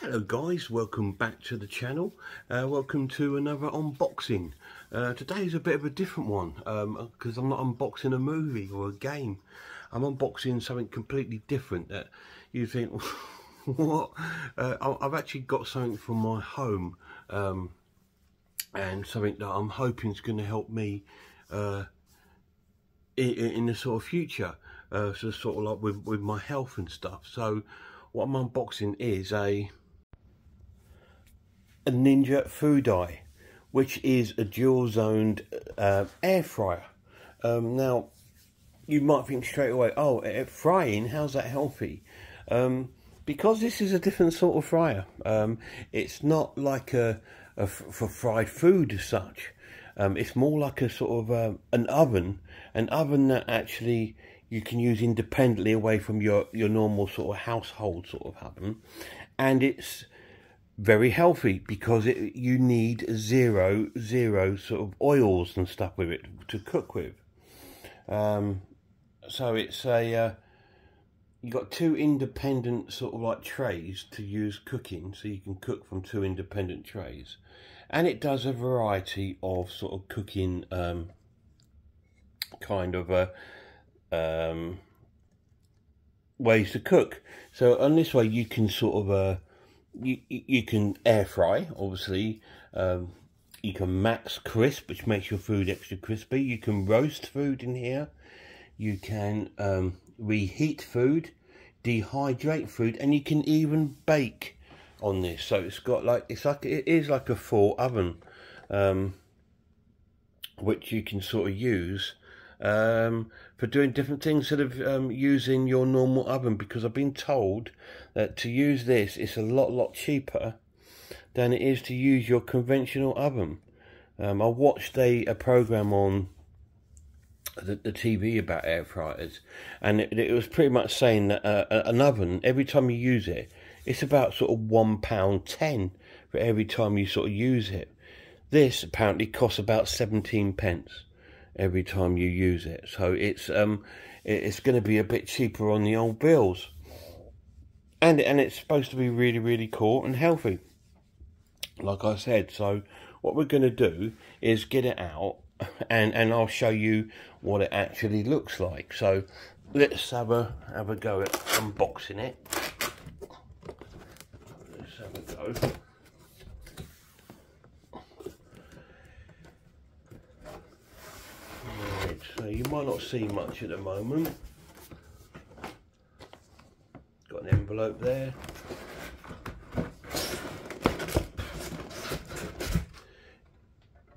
Hello guys, welcome back to the channel. Welcome to another unboxing. Today's a bit of a different one because I'm not unboxing a movie or a game. I'm unboxing something completely different that you think, what? I've actually got something from my home and something that I'm hoping is going to help me in the sort of future, so sort of like with my health and stuff. So what I'm unboxing is a Ninja Foodi, which is a dual zoned air fryer. Now you might think straight away, oh, frying, how's that healthy? Because this is a different sort of fryer. It's not like for fried food as such. It's more like a sort of an oven that actually you can use independently away from your normal sort of household sort of oven, and it's very healthy because you need zero sort of oils and stuff with it to cook with. So it's you got two independent sort of like trays to use cooking, so you can cook from two independent trays, and it does a variety of sort of cooking kind of ways to cook. So on this way you can sort of you can air fry, obviously. You can max crisp, which makes your food extra crispy. You can roast food in here. You can reheat food, dehydrate food, and you can even bake on this. So it's got like it is like a full oven, which you can sort of use for doing different things instead of using your normal oven, because I've been told that to use this it's a lot cheaper than it is to use your conventional oven. I watched a program on the TV about air fryers, and it was pretty much saying that an oven, every time you use it, it's about sort of £1.10 for every time you sort of use it. This apparently costs about 17p every time you use it, so it's going to be a bit cheaper on the old bills, and it's supposed to be really cool and healthy, like I said. So what we're going to do is get it out, and I'll show you what it actually looks like. So let's have a go at unboxing it. Let's have a go. So you might not see much at the moment. Got an envelope there.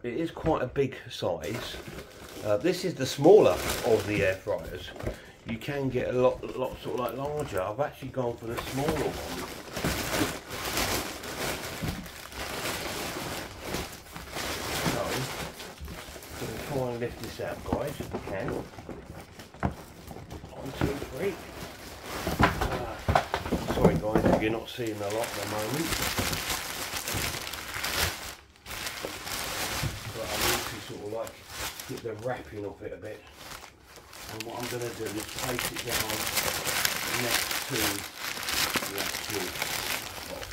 It is quite a big size. This is the smaller of the air fryers. You can get a lot sort of like larger. I've actually gone for the smaller one. Try and lift this out, guys, if we can. 1, 2, 3. Sorry guys if you're not seeing a lot at the moment, but I need to sort of like get the wrapping off it a bit. And what I'm going to do is place it down next to the actual box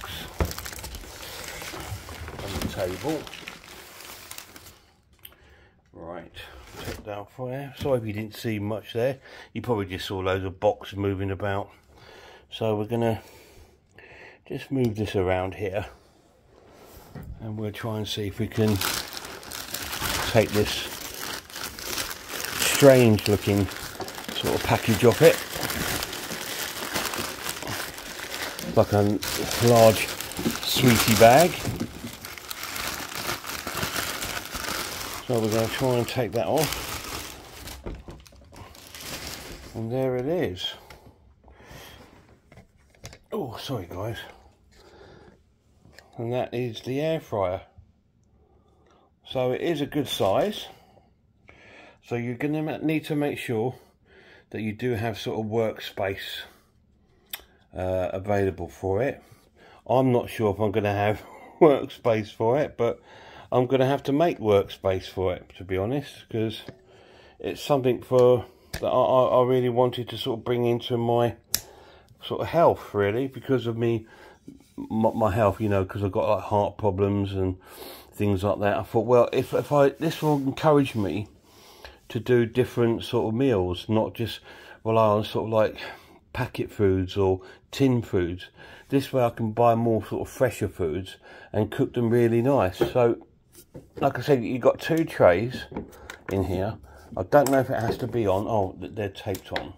on the table. Right, check down for you. Sorry if you didn't see much there. You probably just saw loads of boxes moving about. So we're gonna just move this around here, and we'll try and see if we can take this strange looking sort of package off it. Like a large sweetie bag. So we're going to try and take that off, and there it is. Oh, sorry guys. And that is the air fryer. So it is a good size. So you're going to need to make sure that you do have sort of workspace available for it. I'm not sure if I'm going to have workspace for it, but I'm going to have to make workspace for it, to be honest, because it's something that I really wanted to sort of bring into my sort of health, really, because of my health, you know, because I've got like heart problems and things like that. I thought, well, if this will encourage me to do different sort of meals, not just rely on sort of like packet foods or tin foods. This way I can buy more sort of fresher foods and cook them really nice. So like I said, you've got 2 trays in here. I don't know if it has to be on. Oh, they're taped on.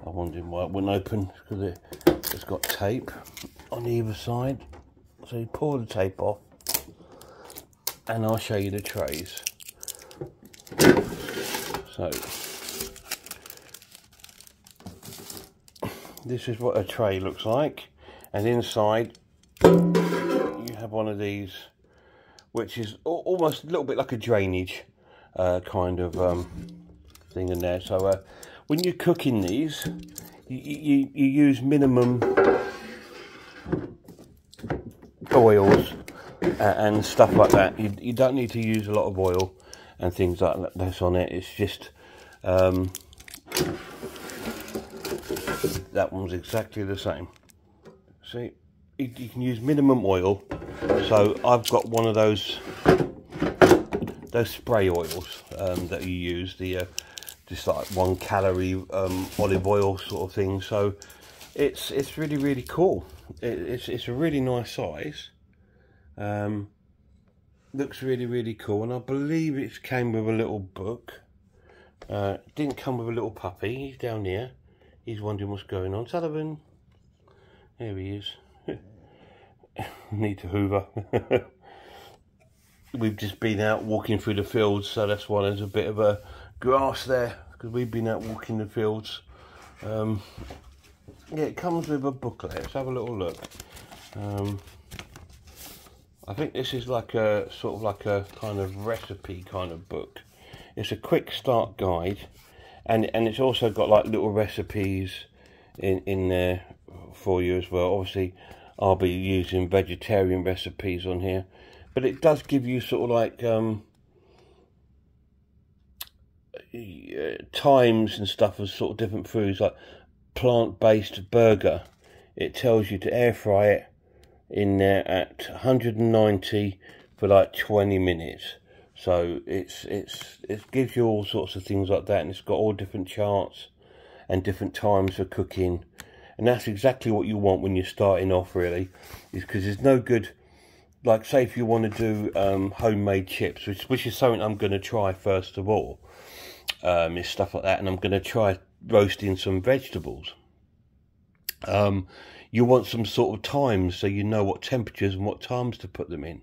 I wondered why it wouldn't open, because it's got tape on either side. So you pull the tape off and I'll show you the trays. So this is what a tray looks like, and inside you have one of these, which is almost a little bit like a drainage kind of thing in there. So when you're cooking these, you use minimum oils and stuff like that. You don't need to use a lot of oil and things like that on it. It's just that one's exactly the same. See, you can use minimum oil. So I've got one of those spray oils that you use, the just like 1 calorie olive oil sort of thing. So it's really cool. It's a really nice size. Looks really cool, and I believe it came with a little book. Didn't come with a little puppy. He's down here. He's wondering what's going on. Sullivan, there he is. Need to hoover. We've just been out walking through the fields, so that's why there's a bit of a grass there, because we've been out walking the fields. Yeah, it comes with a booklet. Let's have a little look. I think this is like a sort of like a kind of recipe kind of book. It's a quick start guide, and it's also got like little recipes in there for you as well. Obviously I'll be using vegetarian recipes on here, but it does give you sort of like times and stuff of sort of different foods, like plant-based burger. It tells you to air fry it in there at 190 for like 20 minutes. So it gives you all sorts of things like that, and it's got all different charts and different times for cooking. And that's exactly what you want when you're starting off, really, is because there's no good, like say if you want to do homemade chips, which is something I'm going to try first of all, is stuff like that, and I'm going to try roasting some vegetables. You want some sort of times so you know what temperatures and what times to put them in.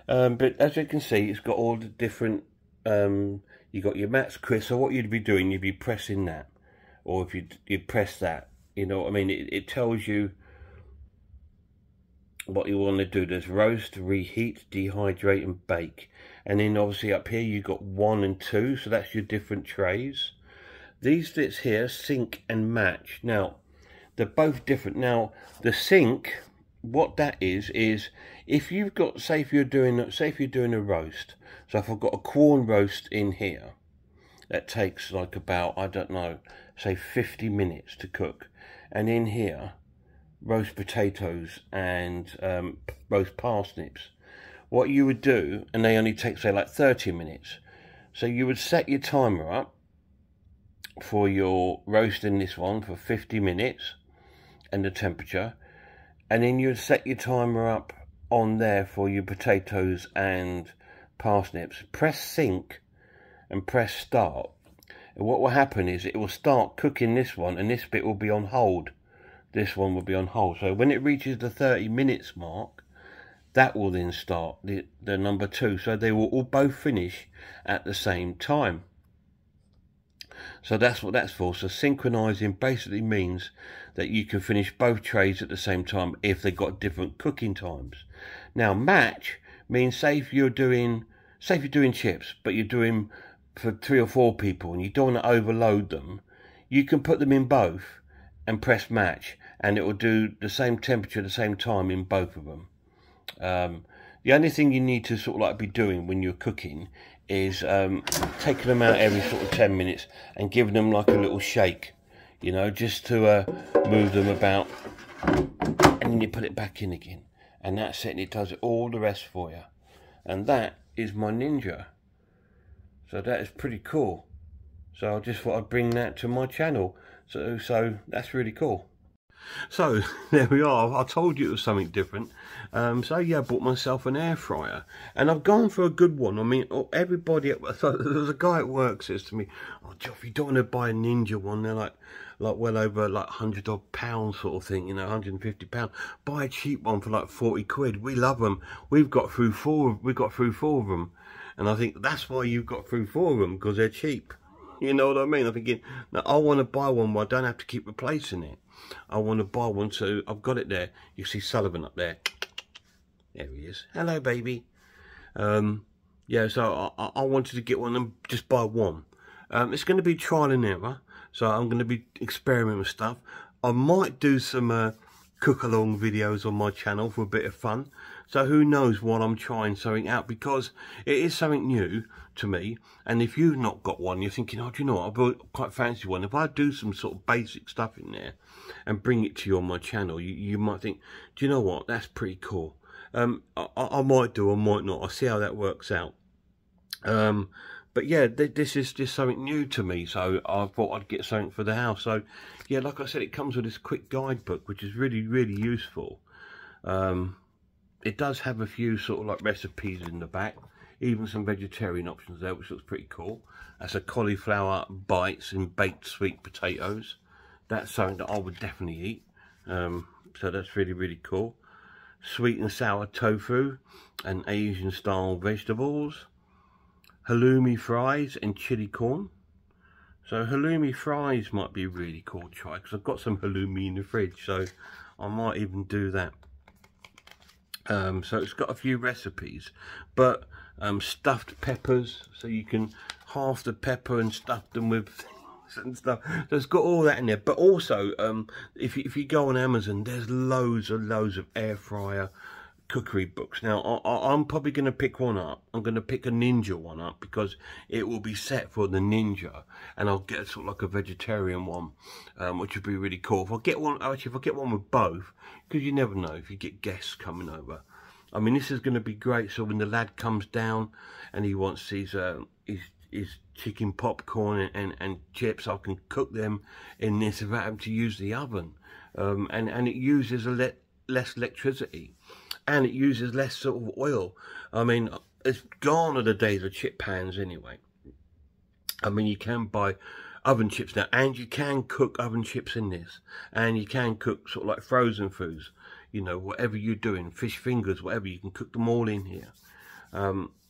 But as you can see, it's got all the different, you got your Matt's Crisp. So what you'd be doing, you'd be pressing that, or if you press that, you know what I mean, it tells you what you want to do. There's roast, reheat, dehydrate and bake. And then obviously up here you've got 1 and 2, so that's your different trays. These bits here, sync and match. Now they're both different. Now the sync, what that is if you've got, say if you're doing a roast, so if I've got a corn roast in here that takes like about, I don't know, say 50 minutes to cook, and in here roast potatoes and roast parsnips, what you would do, and they only take say like 30 minutes, so you would set your timer up for your roasting this one for 50 minutes and the temperature, and then you'd set your timer up on there for your potatoes and parsnips. Press sync and press start, and what will happen is it will start cooking this one, and this bit will be on hold. This one will be on hold. So when it reaches the 30 minutes mark, that will then start the number 2. So they will all both finish at the same time. So that's what that's for. So synchronizing basically means that you can finish both trays at the same time if they've got different cooking times. Now match means, say if you're doing chips, but you're doing for 3 or 4 people and you don't want to overload them, you can put them in both and press match, and it will do the same temperature at the same time in both of them. The only thing you need to sort of like be doing when you're cooking is taking them out every sort of 10 minutes and giving them like a little shake, you know, just to move them about, and then you put it back in again, and that's it, and it does all the rest for you. And that is my Ninja. So that is pretty cool. So I just thought I'd bring that to my channel. So that's really cool. So there we are. I told you it was something different. So yeah, I bought myself an air fryer, and I've gone for a good one. I mean, everybody. So there's a guy at work says to me, "Oh, Geoff, you don't want to buy a Ninja one. They're like well over like £100 sort of thing. You know, £150. Buy a cheap one for like 40 quid. We love them. We've got through four of them, and I think that's why you've got through 4 of them, because they're cheap." You know what I mean? I'm thinking, now I want to buy one where I don't have to keep replacing it. I want to buy one, so I've got it there. You see Sullivan up there. There he is. Hello, baby. Yeah, so I wanted to get one and just buy one. It's going to be trial and error, so I'm going to be experimenting with stuff. I might do some cook-along videos on my channel for a bit of fun. So who knows while I'm trying something out, because it is something new to me. And if you've not got one, you're thinking, oh, do you know what, I quite fancy one. If I do some sort of basic stuff in there and bring it to you on my channel, you might think, do you know what, that's pretty cool. I might do, I might not. I'll see how that works out. But yeah, this is just something new to me, so I thought I'd get something for the house. So yeah, like I said, it comes with this quick guidebook, which is really, really useful. It does have a few sort of like recipes in the back, even some vegetarian options there, which looks pretty cool. That's a cauliflower bites and baked sweet potatoes. That's something that I would definitely eat. So that's really, really cool. Sweet and sour tofu and Asian style vegetables. Halloumi fries and chili corn. So halloumi fries might be really cool to try, because I've got some halloumi in the fridge, so I might even do that. So it's got a few recipes, but stuffed peppers, so you can half the pepper and stuff them with things and stuff. So it's got all that in there. But also, if you go on Amazon, there's loads of air fryer cookery books. Now I'm probably going to pick one up. I'm going to pick a Ninja one up, because it will be set for the Ninja, and I'll get sort of like a vegetarian one, which would be really cool. If I get one, actually, if I get one with both, because you never know if you get guests coming over. I mean, this is going to be great. So when the lad comes down and he wants his chicken popcorn and chips, I can cook them in this without having to use the oven, and it uses less electricity. And it uses less sort of oil. I mean, it's gone are the days of chip pans anyway. I mean, you can buy oven chips now, and you can cook oven chips in this. And you can cook sort of like frozen foods. You know, whatever you're doing, fish fingers, whatever, you can cook them all in here.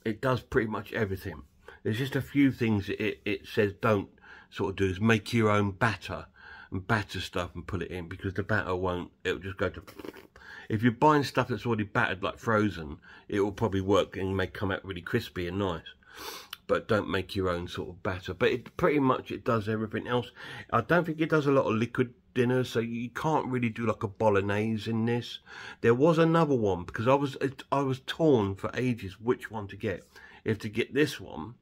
It does pretty much everything. There's just a few things it says don't sort of do, is make your own batter and batter stuff and put it in, because the batter won't, it'll just go to... If you're buying stuff that's already battered, like frozen, it will probably work and may come out really crispy and nice. But don't make your own sort of batter. But it pretty much, it does everything else. I don't think it does a lot of liquid dinners, so you can't really do like a bolognese in this. There was another one, because I was torn for ages which one to get. If to get this one,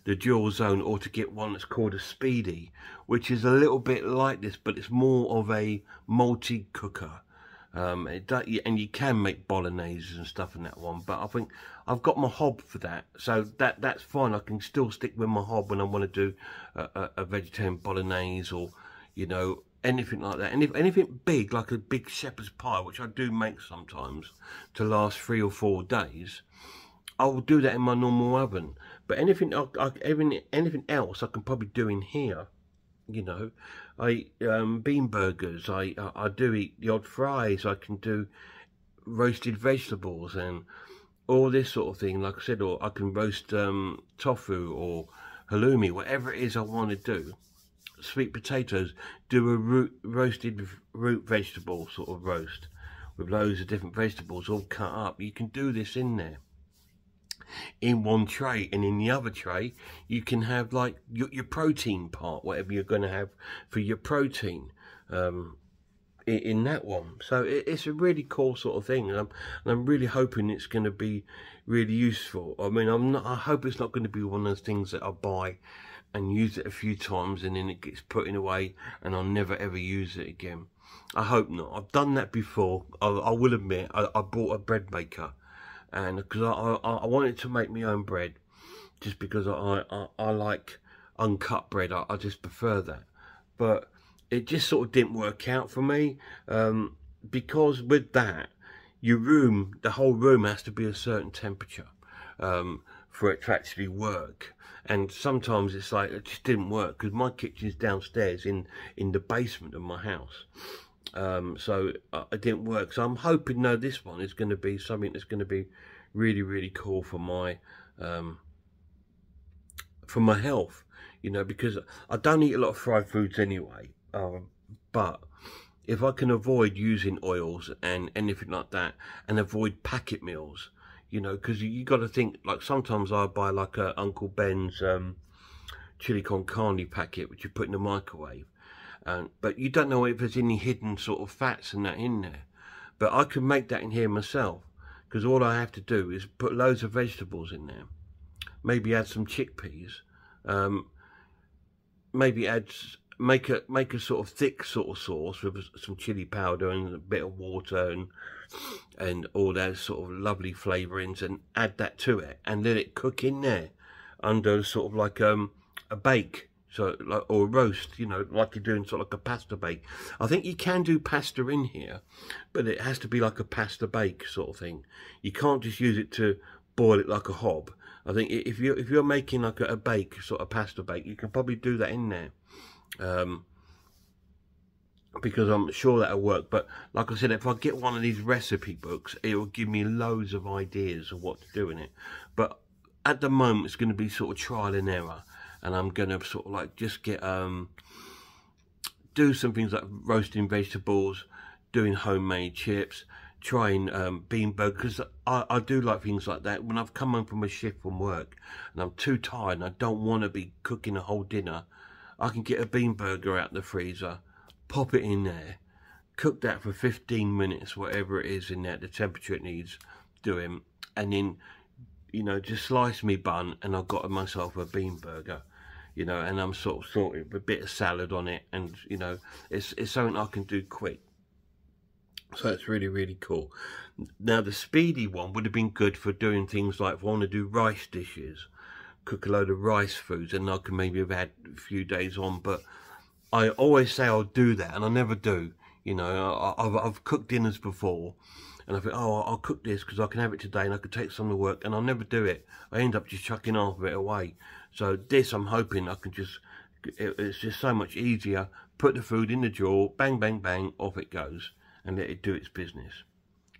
the dual zone, or to get one that's called a Speedy, which is a little bit like this, but it's more of a multi-cooker. And you can make bolognese and stuff in that one, but I think I've got my hob for that, so that's fine. I can still stick with my hob when I want to do a vegetarian bolognese, or you know, anything like that. And if anything big, like a big shepherd's pie, which I do make sometimes to last 3 or 4 days, I will do that in my normal oven. But anything else I can probably do in here. You know, I bean burgers, I do eat the odd fries, I can do roasted vegetables and all this sort of thing, like I said, or I can roast tofu or halloumi, whatever it is I want to do. Sweet potatoes, do a roasted root vegetable sort of roast with loads of different vegetables all cut up. You can do this in there in one tray, and in the other tray you can have like your protein part, whatever you're going to have for your protein, in that one. So it's a really cool sort of thing, and I'm really hoping it's going to be really useful. I mean, I hope it's not going to be one of those things that I buy and use it a few times, and then it gets put in away and I'll never ever use it again. I hope not. I've done that before. I will admit, I bought a bread maker, and because I wanted to make my own bread, just because I like uncut bread. I just prefer that, but it just sort of didn't work out for me, because with that, the whole room has to be a certain temperature for it to actually work. And sometimes it's like it just didn't work, because my kitchen's downstairs in the basement of my house. So it didn't work. So I'm hoping, no, this one is going to be something that's going to be really, really cool for my health, you know, because I don't eat a lot of fried foods anyway. But if I can avoid using oils and anything like that, and avoid packet meals, you know, because you got to think, like sometimes I buy like a Uncle Ben's chili con carne packet, which you put in the microwave. But you don't know if there's any hidden sort of fats and that in there. But I can make that in here myself, because all I have to do is put loads of vegetables in there. Maybe add some chickpeas. Maybe make a sort of thick sort of sauce with some chili powder and a bit of water and all those sort of lovely flavourings, and add that to it and let it cook in there under sort of like a bake. So, like, or a roast, you know, like you're doing sort of like a pasta bake. I think you can do pasta in here, but it has to be like a pasta bake sort of thing. You can't just use it to boil it like a hob. I think if you're making like a bake, sort of pasta bake, you can probably do that in there, because I'm sure that'll work. But like I said, if I get one of these recipe books, it will give me loads of ideas of what to do in it. But at the moment, it's going to be sort of trial and error. And I'm going to sort of like just get, do some things like roasting vegetables, doing homemade chips, trying bean burgers, because I do like things like that. When I've come home from a shift from work and I'm too tired and I don't want to be cooking a whole dinner, I can get a bean burger out the freezer, pop it in there, cook that for 15 minutes, whatever it is in there, the temperature it needs doing, and then, you know, just slice me bun and I've got myself a bean burger. You know, and I'm sort of sorted with a bit of salad on it, and you know, it's something I can do quick. So it's really, really cool. Now the speedy one would have been good for doing things like, if I want to do rice dishes, cook a load of rice foods, and I can maybe have had a few days on. But I always say I'll do that, and I never do. You know, I've cooked dinners before, and I think, oh, I'll cook this because I can have it today and I can take some to work, and I'll never do it. I end up just chucking half of it away. So this, I'm hoping I can just, it's just so much easier. Put the food in the drawer, bang, bang, bang, off it goes, and let it do its business.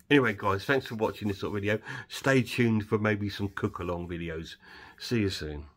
Anyway, guys, thanks for watching this sort of video. Stay tuned for maybe some cook-along videos. See you soon.